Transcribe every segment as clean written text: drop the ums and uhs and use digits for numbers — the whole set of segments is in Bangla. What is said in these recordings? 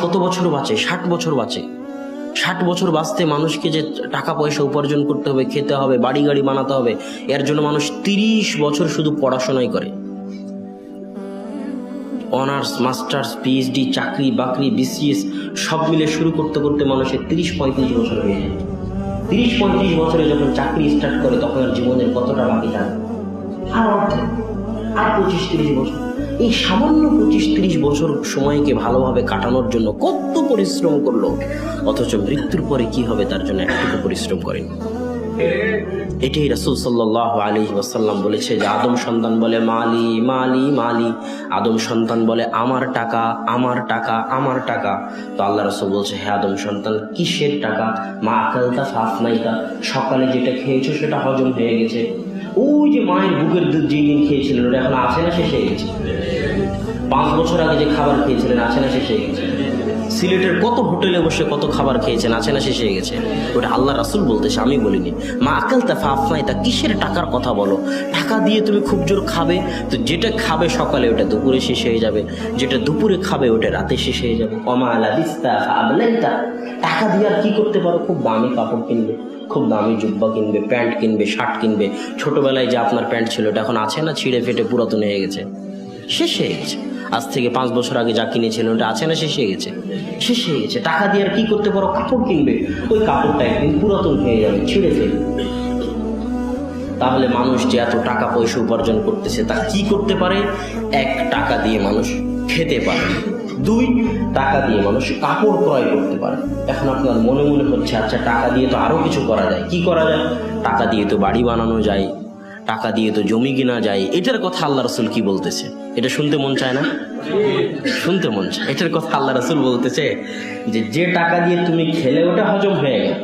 কত বছর বাঁচে? 60 বছর বাঁচে। 60 বছর বাঁচতে মানুষকে যে টাকা পয়সা উপার্জন করতে হবে, খেতে হবে, বাড়ি গাড়ি বানাতে হবে, এর জন্য মানুষ 30 বছর শুধু পড়াশোনাই করে। অনার্স, মাস্টার্স, পিএইচডি, চাকরি বাকরি, বিসিএস সব মিলে শুরু করতে করতে মানুষের 30-35 বছর হয়ে যায়। 30-35 বছরে যখন চাকরি স্টার্ট করে তখন আর জীবনের কতটা বাকি থাকে? আর 25-30 বছর। এই সামান্য 25-30 বছর সময়কে ভালোভাবে কাটানোর জন্য কত পরিশ্রম করলো, অথচ মৃত্যুর পরে কি হবে তার জন্য একটুকু পরিশ্রম করেনি। এটাই রাসূল সাল্লাল্লাহু আলাইহি ওয়াসাল্লাম বলেছে যে আদম সন্তান বলে মালি মালি মালি, আদম সন্তান বলে আমার টাকা আমার টাকা আমার টাকা। তো আল্লাহ রাসূল বলছে, হে আদম সন্তান, কিসের টাকা? মা আকালতা ফাফনাইতা, সকালে যেটা খেয়েছো সেটা হজম হয়ে গেছে। ওই যে মায়ের বুকের দুধ যেদিন খেয়েছিলেন ওটা এখন আছে না শেষ হয়ে গেছে? 5 বছর আগে যে খাবার খেয়েছিলেন আছে না শেষ হয়ে গেছে? সিলেটের কত হোটেলে বসে কত খাবার খেয়েছেন আছে না শেষ হয়ে গেছে? ওটা আল্লাহ রাসূল বলতেছে, আমি বলিনি। মা আকালতা ফাফনাইতা, কিসের টাকার কথা বলো? টাকা দিয়ে তুমি খুব জোর খাবে, তো যেটা খাবে সকালে ওটা দুপুরে শেষ হয়ে যাবে, যেটা দুপুরে খাবে ওটা রাতে শেষ হয়ে যাবে। ওমা লাবিস্তা ফাবলাইতা, টাকা দিয়ে আর কি করতে পারো? খুব দামি কাপড় কিনবে, খুব দামি জুব্বা কিনবে, প্যান্ট কিনবে, শার্ট কিনবে। ছোটবেলায় যে আপনার প্যান্ট ছিল ওটা এখন আছে না? ছিঁড়ে ফেটে পুরাতন হয়ে গেছে, শেষ হয়ে গেছে। আজ থেকে 5 বছর আগে যা কিনেছিলেন ওটা আছে না? শেষ হয়ে গেছে, শেষ হয়ে গেছে। টাকা দিয়ে আর কি করতে পারো? কাপড় কিনবে, ওই কাপড়টা একদিন পুরাতন হয়ে যাবে, ছিঁড়ে ফেলবে। তাহলে মানুষ যে এত টাকা পয়সা উপার্জন করতেছে তা কি করতে পারে? 1, টাকা দিয়ে মানুষ খেতে পারে। 2, টাকা দিয়ে মানুষ কাপড় ক্রয় করতে পারে। এখন আপনার মনে মনে হচ্ছে আচ্ছা টাকা দিয়ে তো আরো কিছু করা যায়। কি করা যায়? টাকা দিয়ে তো বাড়ি বানানো যায়, টাকা দিয়ে তো জমি কেনা যায়। এটার কথা আল্লাহ রাসূল কি বলতেছে? এটা শুনতে মন চায় না? শুনতে মন চায়। এটার কথা আল্লাহ রাসূল বলতেছে যে টাকা দিয়ে তুমি খেলে ওটা হজম হয়ে গেল,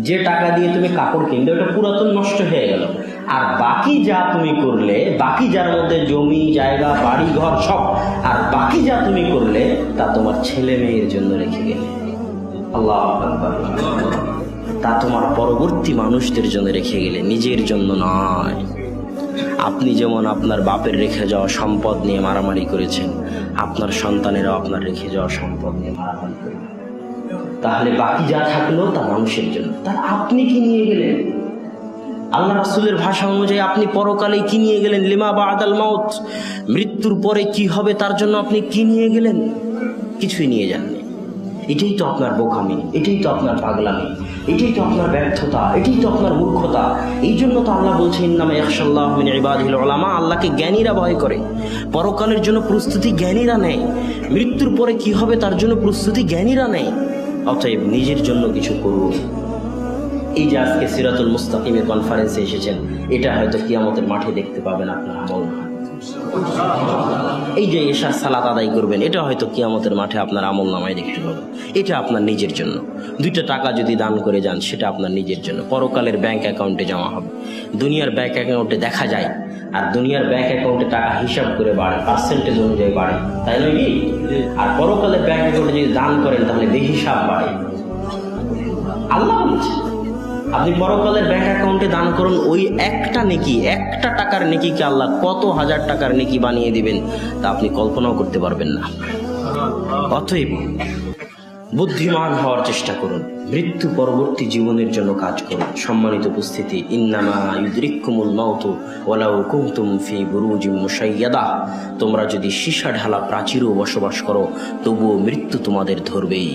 যে টাকা দিয়ে তুমি কাপড় কিনলে ওটা পুরাতন নষ্ট হয়ে গেল, আর বাকি যা তুমি করলে, বাকি যার মধ্যে জমি জায়গা বাড়ি ঘর সব, আর বাকি যা তুমি করলে তা তোমার ছেলে মেয়ের জন্য রেখে গেলে। আল্লাহু আকবার। তা তোমার পরবর্তী মানুষদের জন্য রেখে গেলে, নিজের জন্য নয়। আপনি যেমন আপনার বাপের রেখে যাওয়া সম্পদ নিয়ে মারামারি করেছেন, আপনার সন্তানেরাও আপনার রেখে যাওয়া সম্পদ নিয়ে মারামারি করবে। তাহলে বাকি যা থাকলো তা মানুষের জন্য। তা আপনি কি নিয়ে গেলেন? আল্লাহ রাসূলের ভাষা অনুযায়ী আপনি পরকালে কি নিয়ে গেলেন? লিমা বাদাল মাউত, মৃত্যুর পরে কি হবে তার জন্য আপনি কি নিয়ে গেলেন? কিছুই নিয়ে যাননি। এটাই তো আপনার বোকামি, এটাই তো আপনার পাগলামি, এটাই তো আপনার ব্যর্থতা, এটাই তো আপনার মূর্খতা। এই জন্য তো আল্লাহ বলছেন ইন্নামা ইয়াখশাল্লাহু মিন ইবাদিহিল উলামা, আল্লাহকে জ্ঞানীরা ভয় করে। পরকালের জন্য প্রস্তুতি জ্ঞানীরা নেয়, মৃত্যুর পরে কি হবে তার জন্য প্রস্তুতি জ্ঞানীরা নেয়। অতএব নিজের জন্য কিছু করুন। এই যে আজকে সিরাতুল মুস্তাকিমের কনফারেন্সে এসেছেন, এটা হয়তো কিয়ামতের মাঠে দেখতে পাবেন আপনার আমল। এই যে এশার সালাত আদায় করবেন, এটা হয়তো কিয়ামতের মাঠে আপনার আমল নামায় দেখতে পাবেন। এটা আপনার নিজের জন্য। 2টা টাকা যদি দান করে যান সেটা আপনার নিজের জন্য, পরকালের ব্যাংক অ্যাকাউন্টে জমা হবে। দুনিয়ার ব্যাংক অ্যাকাউন্টে দেখা যায়, আর দুনিয়ার ব্যাংক অ্যাকাউন্টে টাকা হিসাব করে বাড়ে, পার্সেন্টেজ অনুযায়ী বাড়ে, তাই নয় কি? আর পরকালের ব্যাংক অ্যাকাউন্টে যদি দান করেন তাহলে বেহিসাব বাড়ে। আল্লাহ বলছে আপনি পরকালের ব্যাংক অ্যাকাউন্টে দান করুন, ওই একটা নেকি, 1টা টাকার নেকিকে আল্লাহ কত হাজার টাকার নেকি বানিয়ে দিবেন তা আপনি কল্পনাও করতে পারবেন না। অতএব বুদ্ধিমান হওয়ার চেষ্টা করুন, মৃত্যু পরবর্তী জীবনের জন্য কাজ করুন। সম্মানিত উপস্থিতি, ইন্নামা ইউদরিকুমুল মাউতু ওয়ালাউ কুনতুম ফি বুরুজিম মুশাইয়াদা, তোমরা যদি সীসা ঢালা প্রাচীরেও বসবাস করো তবুও মৃত্যু তোমাদের ধরবেই।